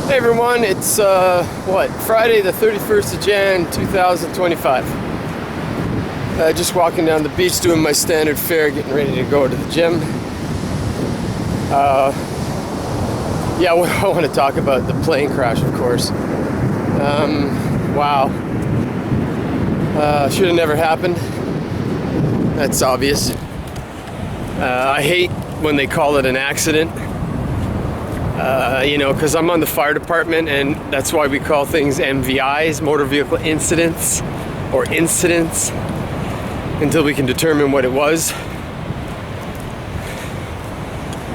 Hey everyone, it's Friday the 31st of Jan 2025. Just walking down the beach doing my standard fare, getting ready to go to the gym. I want to talk about the plane crash, of course. Wow. Should have never happened. That's obvious. I hate when they call it an accident. Because I'm on the fire department, and that's why we call things MVIs, motor vehicle incidents, or incidents, until we can determine what it was.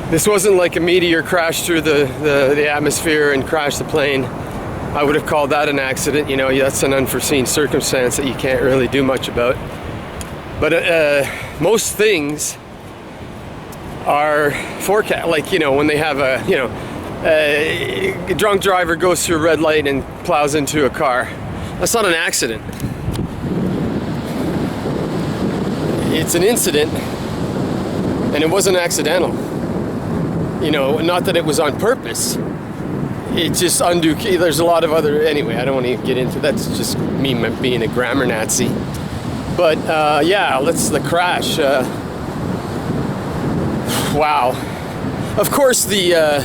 This wasn't like a meteor crashed through the atmosphere and crashed the plane. I would have called that an accident. That's an unforeseen circumstance that you can't really do much about. But most things are forecast, when they have a drunk driver goes through a red light and plows into a car. That's not an accident. It's an incident, and it wasn't accidental. Not that it was on purpose. It's just undue. There's a lot of other. Anyway, I don't want to get into. That's just me being a grammar Nazi. But the crash. Wow. Of course, the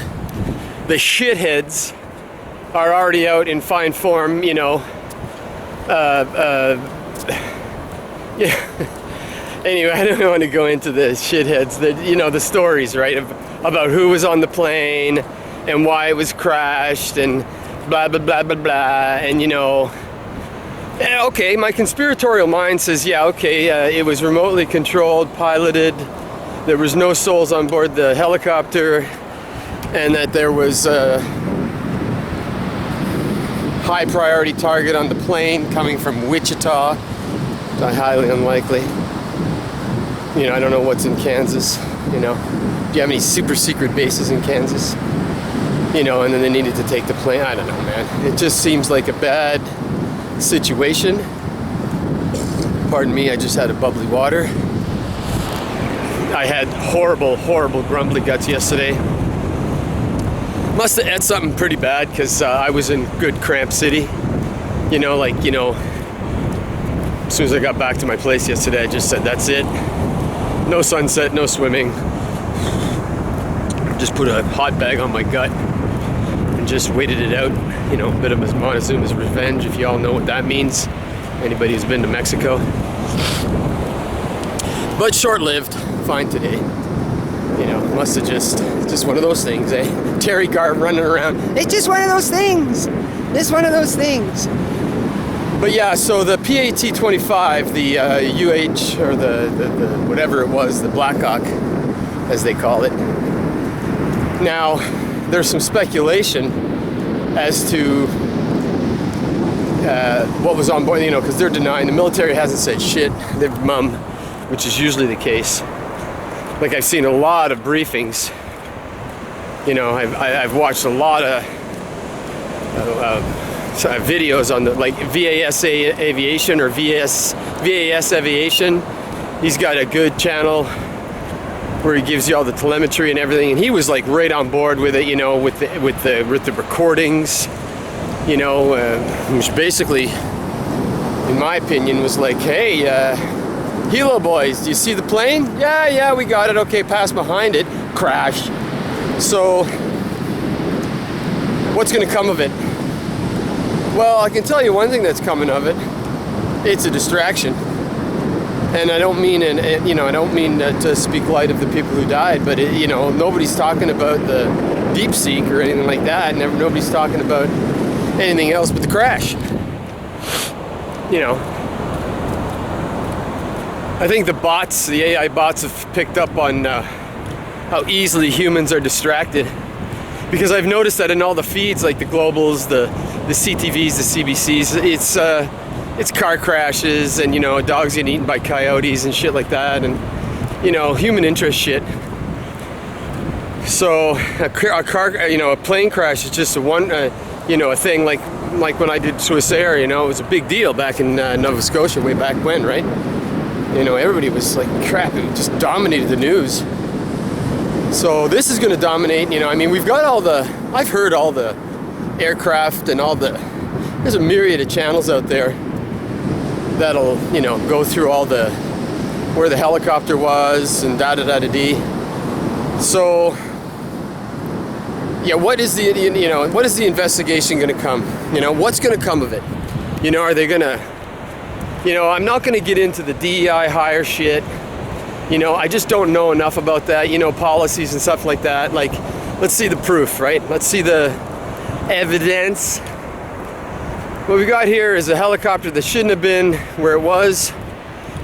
shitheads are already out in fine form, Yeah. Anyway, I don't want to go into the shitheads, the stories, right, about who was on the plane and why it was crashed and blah, blah, blah, blah, blah, and, okay, my conspiratorial mind says, it was remotely controlled, piloted, there was no souls on board the helicopter, and that there was a high priority target on the plane coming from Wichita. Highly unlikely. I don't know what's in Kansas. Do you have any super secret bases in Kansas? And then they needed to take the plane. I don't know, man. It just seems like a bad situation. Pardon me, I just had a bubbly water. I had horrible grumbly guts yesterday. Must have ate something pretty bad, because I was in good cramp city. As soon as I got back to my place yesterday, I just said, that's it. No sunset, no swimming. Just put a hot bag on my gut and just waited it out. A bit of Montezuma's revenge, if you all know what that means. Anybody who's been to Mexico. But short-lived, fine today. Must have just one of those things, eh? Terry Garb running around. It's just one of those things. It's one of those things. But yeah, so the PAT-25, the UH, or the whatever it was, the Blackhawk, as they call it. Now, there's some speculation as to what was on board, because they're denying. The military hasn't said shit. They're mum, which is usually the case. I've seen a lot of briefings. I've watched a lot of videos on the VAS Aviation or VAS Aviation. He's got a good channel where he gives you all the telemetry and everything, and he was right on board with it. With the recordings. Which basically, in my opinion, was hey. Hilo boys, do you see the plane? Yeah, we got it. Okay, pass behind it. Crash. So, what's going to come of it? Well, I can tell you one thing that's coming of it. It's a distraction. And I don't mean, to speak light of the people who died, but nobody's talking about the deep seek or anything like that. Nobody's talking about anything else but the crash. I think the AI bots have picked up on how easily humans are distracted. Because I've noticed that in all the feeds, like the Globals, the CTVs, the CBCs, it's car crashes and, dogs getting eaten by coyotes and shit like that, and, human interest shit. So a plane crash is just a thing like when I did Swissair, it was a big deal back in Nova Scotia way back when, right? Everybody was crap, it just dominated the news. So this is going to dominate, we've got I've heard all the aircraft and all there's a myriad of channels out there that'll, you know, go through all where the helicopter was and da-da-da-da-dee. So, yeah, what is the investigation going to come? You know, what's going to come of it? You know, are they going to, you know, I'm not going to get into the DEI hire shit. You know, I just don't know enough about that, you know, policies and stuff like that. Like, let's see the proof, right? Let's see the evidence. What we got here is a helicopter that shouldn't have been where it was,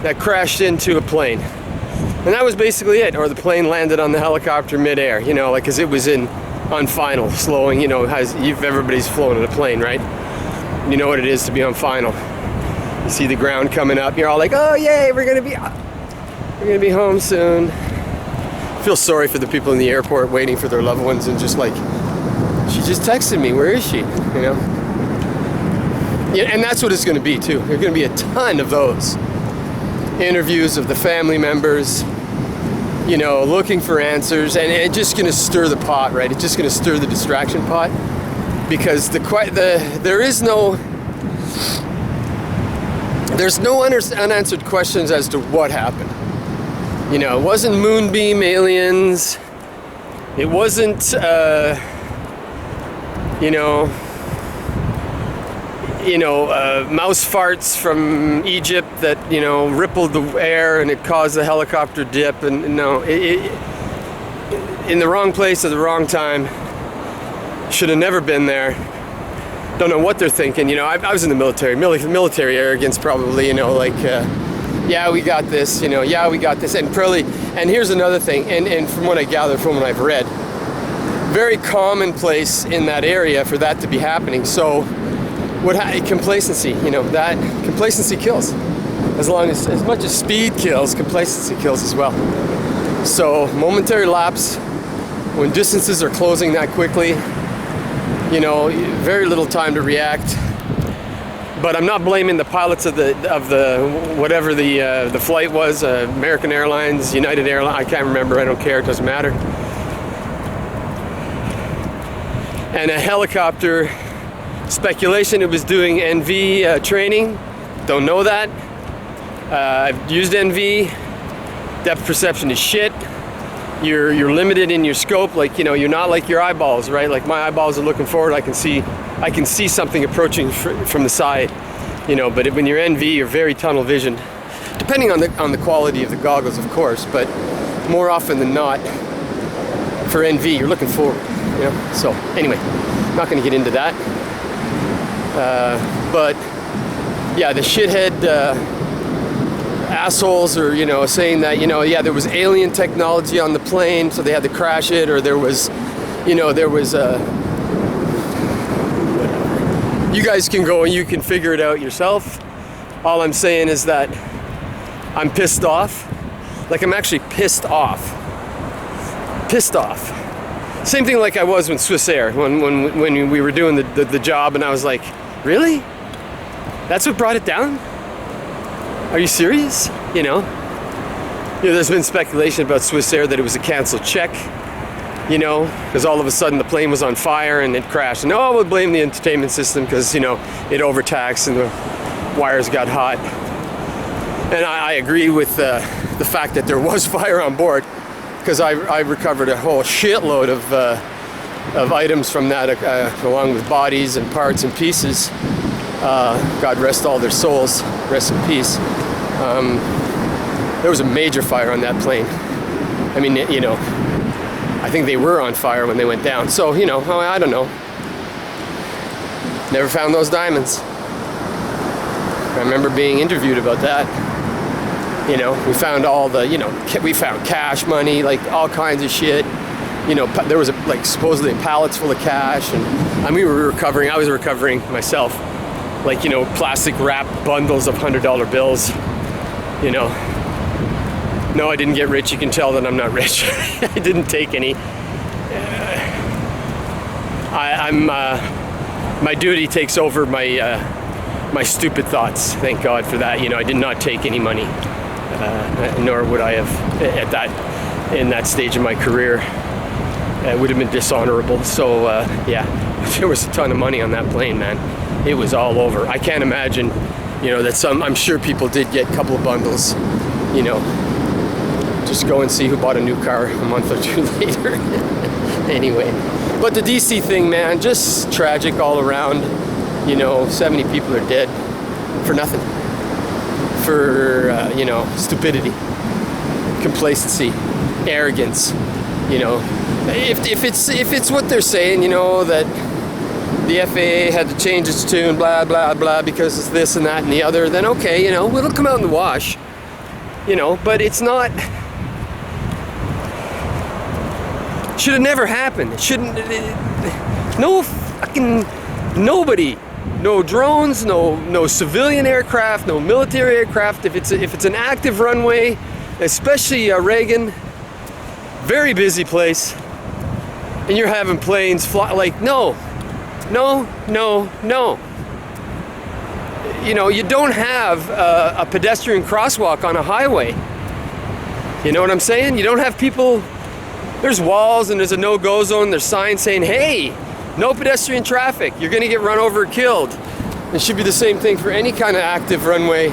that crashed into a plane. And that was basically it. Or the plane landed on the helicopter midair, you know, like, because it was on final, slowing, you know, everybody's flown in a plane, right? You know what it is to be on final. You see the ground coming up, you're all like, oh yay, we're gonna be home soon. I feel sorry for the people in the airport waiting for their loved ones and just like, she just texted me, where is she? You know? Yeah, and that's what it's gonna be too. There's gonna be a ton of those interviews of the family members, you know, looking for answers, and it's just gonna stir the pot, right? It's just gonna stir the distraction pot, because there's no unanswered questions as to what happened. You know, it wasn't moonbeam aliens. It wasn't, mouse farts from Egypt that, you know, rippled the air and it caused the helicopter dip. And no, in the wrong place at the wrong time. Should have never been there. Don't know what they're thinking. You know, I was in the military. Military arrogance, probably. You know, like, yeah, we got this. You know, yeah, we got this. And probably. And here's another thing. And from what I gather, from what I've read, very commonplace in that area for that to be happening. So, complacency. You know, that complacency kills. As much as speed kills, complacency kills as well. So, momentary lapse. When distances are closing that quickly, you know, very little time to react. But I'm not blaming the pilots of the whatever the flight was, American Airlines, United Airlines, I can't remember, I don't care, it doesn't matter. And a helicopter, speculation it was doing NV training, don't know that. I've used NV, depth perception is shit. You're limited in your scope, like, you know, you're not like your eyeballs, right? Like my eyeballs are looking forward, I can see something approaching from the side, you know. But when you're NV, you're very tunnel vision, depending on the quality of the goggles, of course. But more often than not, for NV, you're looking forward, you know. So anyway, not going to get into that. But yeah, the shithead. Assholes are, you know, saying that, you know, yeah, there was alien technology on the plane, so they had to crash it, or there was you guys can go and you can figure it out yourself. All I'm saying is that I'm pissed off. Like, I'm actually pissed off. Same thing like I was with Swiss Air when we were doing the job, and I was like, really? That's what brought it down? Are you serious? You know, there's been speculation about Swiss Air that it was a canceled check, you know, because all of a sudden the plane was on fire and it crashed. And we'll blame the entertainment system because, you know, it overtaxed and the wires got hot. And I agree with the fact that there was fire on board, because I recovered a whole shitload of items from that, along with bodies and parts and pieces. God rest all their souls, rest in peace. There was a major fire on that plane. I mean, you know, I think they were on fire when they went down. So, you know, I don't know. Never found those diamonds. I remember being interviewed about that. You know, we found we found cash money, like all kinds of shit. You know, there was supposedly pallets full of cash, and I was recovering myself. Like, you know, plastic wrapped bundles of $100 bills, you know. No, I didn't get rich. You can tell that I'm not rich. I didn't take any. My duty takes over my stupid thoughts. Thank God for that. You know, I did not take any money, nor would I have in that stage of my career. It would have been dishonorable. So, yeah. there was a ton of money on that plane, man. It was all over. I can't imagine, you know, that I'm sure people did get a couple of bundles, you know. Just go and see who bought a new car a month or two later. Anyway, but the DC thing, man, just tragic all around. You know, 70 people are dead for nothing. For, you know, stupidity, complacency, arrogance, you know. If it's what they're saying, you know, that the FAA had to change its tune, blah, blah, blah, because it's this and that and the other, then okay, you know, it'll come out in the wash, you know, but it's not, should have never happened. It shouldn't, no fucking, nobody, no drones, no civilian aircraft, no military aircraft. If it's an active runway, especially Reagan, very busy place, and you're having planes fly, like, no. You know, you don't have a pedestrian crosswalk on a highway. You know what I'm saying? You don't have people, there's walls and there's a no-go zone, there's signs saying, hey, no pedestrian traffic, you're gonna get run over or killed. It should be the same thing for any kind of active runway.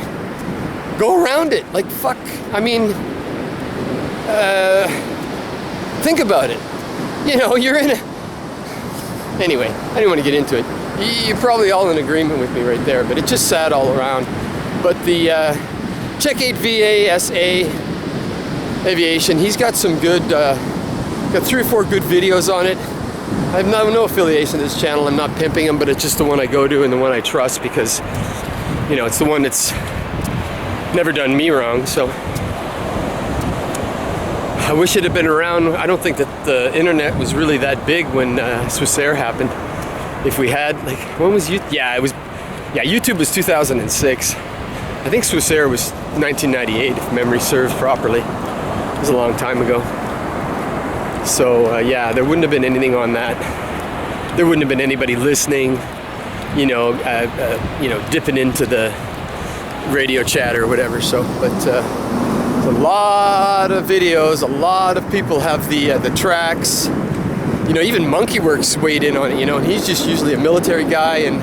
Go around it, like fuck, I mean, think about it. You know, you're in a, anyway, I didn't want to get into it. You're probably all in agreement with me right there, but it's just sad all around. But the Check 8 VASA Aviation, he's got some good, got 3 or 4 good videos on it. I have no affiliation to this channel. I'm not pimping him, but it's just the one I go to and the one I trust because, you know, it's the one that's never done me wrong. So I wish it had been around. I don't think that the internet was really that big when Swissair happened. If we had, like, when was YouTube? Yeah, it was, yeah, YouTube was 2006. I think Swissair was 1998, if memory serves properly. It was a long time ago. So yeah, there wouldn't have been anything on that. There wouldn't have been anybody listening, you know, dipping into the radio chat or whatever. So, but a lot of videos, a lot of people have the tracks. You know, even MonkeyWorks weighed in on it, you know, and he's just usually a military guy and,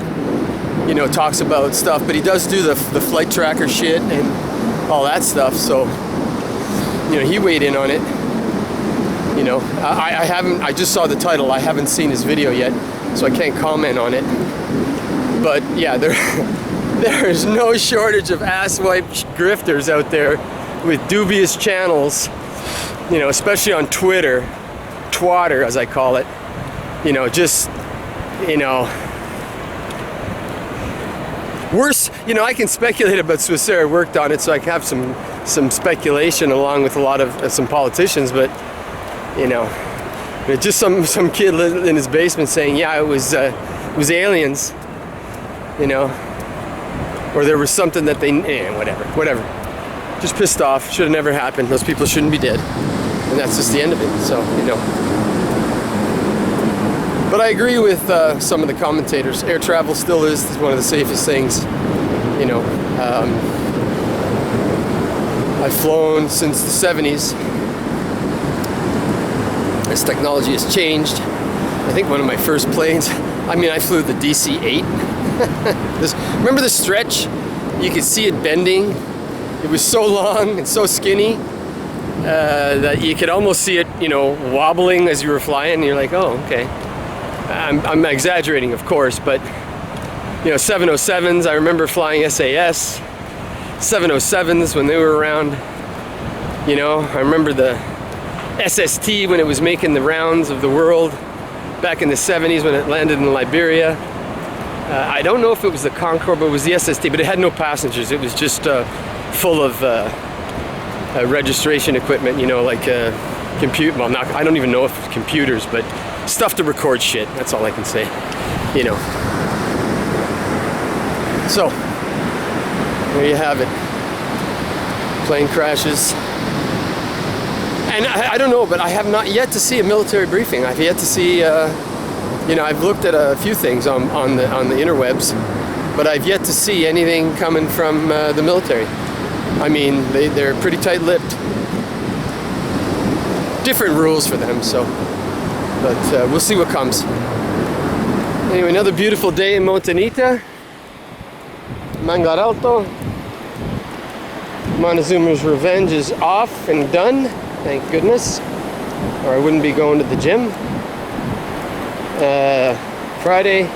you know, talks about stuff, but he does do the flight tracker shit and all that stuff. So, you know, he weighed in on it. You know, I just saw the title. I haven't seen his video yet, so I can't comment on it. But yeah, there's no shortage of asswipe grifters out there with dubious channels, you know, especially on Twitter, Twatter as I call it. You know, just, you know, worse, you know, I can speculate about Swissair. I worked on it, so I can have some speculation along with a lot of some politicians, but you know, just some kid in his basement saying, yeah, it was aliens, you know, or there was something that they, whatever. Just pissed off. Should have never happened. Those people shouldn't be dead, and that's just the end of it. So, you know. But I agree with some of the commentators. Air travel still is one of the safest things. You know, I've flown since the 70s. As technology has changed, I think one of my first planes, I mean, I flew the DC-8. Remember the stretch? You could see it bending. It was so long and so skinny that you could almost see it, you know, wobbling as you were flying. And you're like, oh, okay. I'm exaggerating, of course, but, you know, 707s, I remember flying SAS. 707s when they were around. You know, I remember the SST when it was making the rounds of the world back in the 70s when it landed in Liberia. I don't know if it was the Concorde, but it was the SST, but it had no passengers. It was just full of registration equipment, you know, like compute. Well, not, I don't even know if it's computers, but stuff to record shit. That's all I can say, you know. So there you have it. Plane crashes. And I don't know, but I have not yet to see a military briefing. I've yet to see, you know, I've looked at a few things on the interwebs, but I've yet to see anything coming from the military. I mean, they're pretty tight-lipped. Different rules for them, so. But we'll see what comes. Anyway, another beautiful day in Montanita. Mangaralto. Montezuma's Revenge is off and done, thank goodness, or I wouldn't be going to the gym. Friday,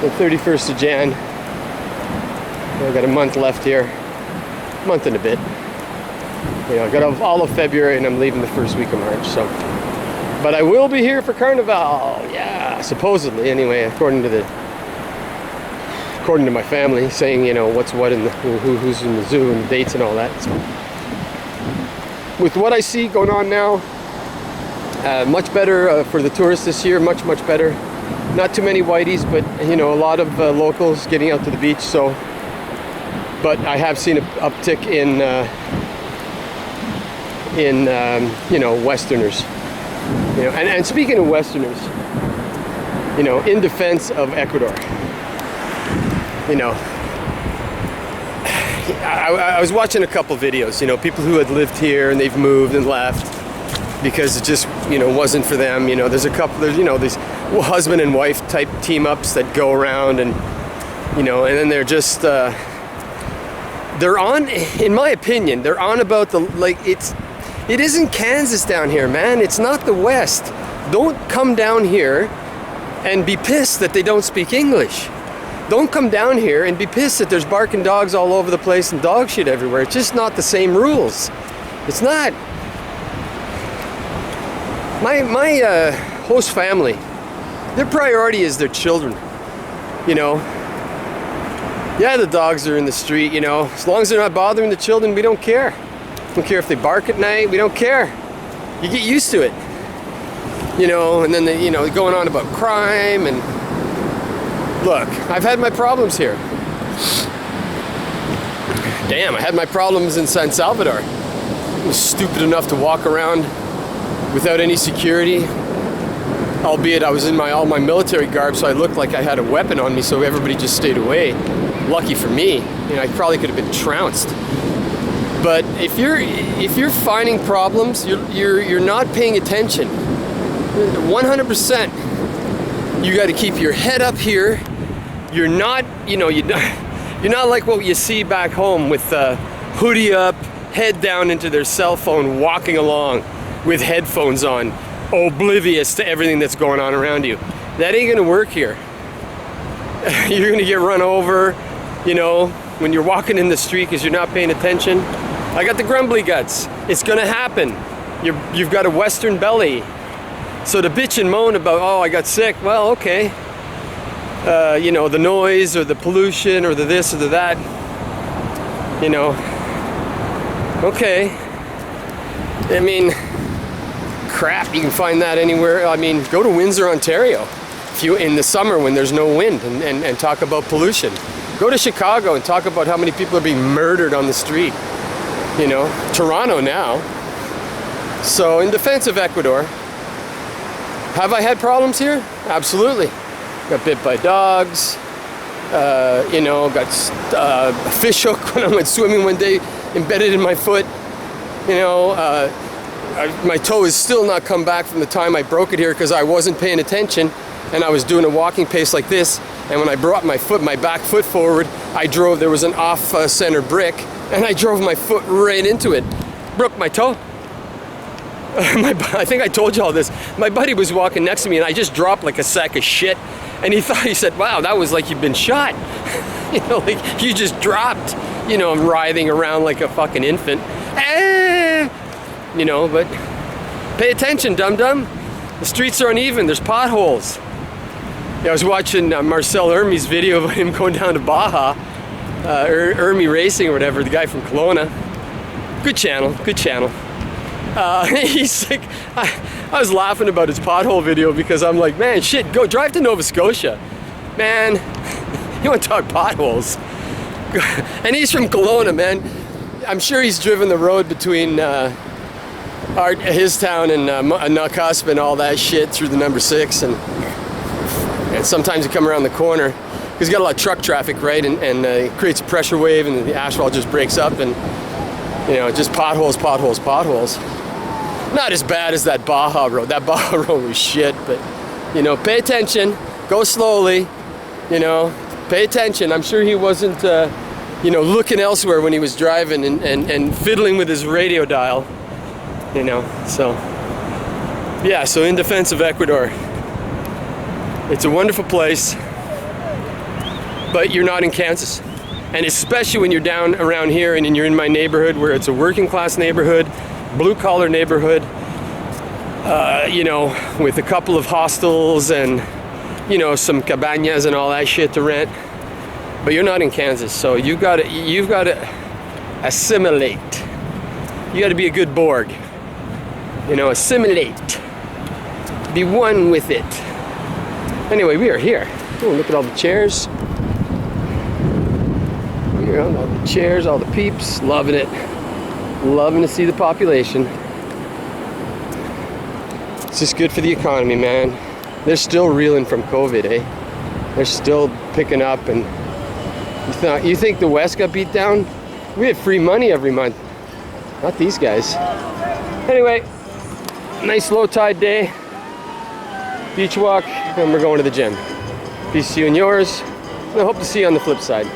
the 31st of Jan. I've got a month left here, month and a bit. You know, I got all of February and I'm leaving the first week of March, so. But I will be here for Carnival, yeah, supposedly anyway, according to my family, saying, you know, what's what in the, who's in the zoo and the dates and all that. So, with what I see going on now, much better for the tourists this year, much better. Not too many whiteys, but you know, a lot of locals getting out to the beach. So, but I have seen an uptick in you know, Westerners. You know, and speaking of Westerners, you know, in defense of Ecuador, you know, I was watching a couple videos, you know, people who had lived here and they've moved and left because it just, you know, wasn't for them. You know, there's you know, these husband and wife type team ups that go around and, you know, and then they're just, they're on, in my opinion, they're on about the, like, it isn't Kansas down here, man. It's not the West. Don't come down here and be pissed that they don't speak English. Don't come down here and be pissed that there's barking dogs all over the place and dog shit everywhere. It's just not the same rules. It's not. My host family, their priority is their children. You know, yeah, the dogs are in the street, you know. As long as they're not bothering the children, we don't care. We don't care if they bark at night. We don't care. You get used to it. You know, and then you know, going on about crime and look, I've had my problems here. Damn, I had my problems in San Salvador. I was stupid enough to walk around without any security, albeit I was in all my military garb, so I looked like I had a weapon on me, so everybody just stayed away. Lucky for me, you know, I probably could have been trounced. But if you're finding problems, you're not paying attention. 100%. You got to keep your head up here. You're not, you know, you're not like what you see back home with hoodie up, head down into their cell phone, walking along with headphones on, oblivious to everything that's going on around you. That ain't gonna work here. You're gonna get run over, you know, when you're walking in the street because you're not paying attention. I got the grumbly guts. It's gonna happen. You've got a Western belly. So to bitch and moan about, oh, I got sick, well, okay. You know, the noise or the pollution or the this or the that, you know, okay. I mean, crap, you can find that anywhere. I mean, go to Windsor, Ontario, if you, in the summer when there's no wind and talk about pollution. Go to Chicago and talk about how many people are being murdered on the street. You know, Toronto now. So in defense of Ecuador, have I had problems here? Absolutely. Got bit by dogs, you know, got a fish hook when I went swimming one day, embedded in my foot. You know, my toe has still not come back from the time I broke it here because I wasn't paying attention and I was doing a walking pace like this. And when I brought my back foot forward, there was an off-center brick and I drove my foot right into it. Broke my toe. I think I told you all this. My buddy was walking next to me and I just dropped like a sack of shit. And he said, wow, that was like you'd been shot. You know, like you just dropped. You know, I'm writhing around like a fucking infant. You know, but pay attention, dum-dum. The streets are uneven, there's potholes. Yeah, I was watching Marcel Hermy's video of him going down to Baja. Hermy Racing or whatever, the guy from Kelowna. Good channel, good channel. He's like, I was laughing about his pothole video because I'm like, man, shit, go drive to Nova Scotia. Man, you want to talk potholes. And he's from Kelowna, man. I'm sure he's driven the road between his town and Nakusp and all that shit through the number 6. And sometimes you come around the corner because you got a lot of truck traffic, right? And it creates a pressure wave and the asphalt just breaks up and, you know, just potholes, potholes, potholes. Not as bad as that Baja road. That Baja road was shit, but, you know, pay attention. Go slowly, you know, pay attention. I'm sure he wasn't, you know, looking elsewhere when he was driving and fiddling with his radio dial, you know. So, yeah, so in defense of Ecuador, it's a wonderful place, but you're not in Kansas. And especially when you're down around here and you're in my neighborhood where it's a working class neighborhood, blue collar neighborhood, you know, with a couple of hostels and, you know, some cabañas and all that shit to rent. But you're not in Kansas, so you've got to assimilate. You got to be a good Borg. You know, assimilate. Be one with it. Anyway, we are here. Oh, look at all the chairs. We're on all the chairs, all the peeps. Loving it. Loving to see the population. It's just good for the economy, man. They're still reeling from COVID, eh? They're still picking up, and you think the West got beat down? We had free money every month. Not these guys. Anyway, nice low tide day. Beach walk, and we're going to the gym. Peace to you and yours. And I hope to see you on the flip side.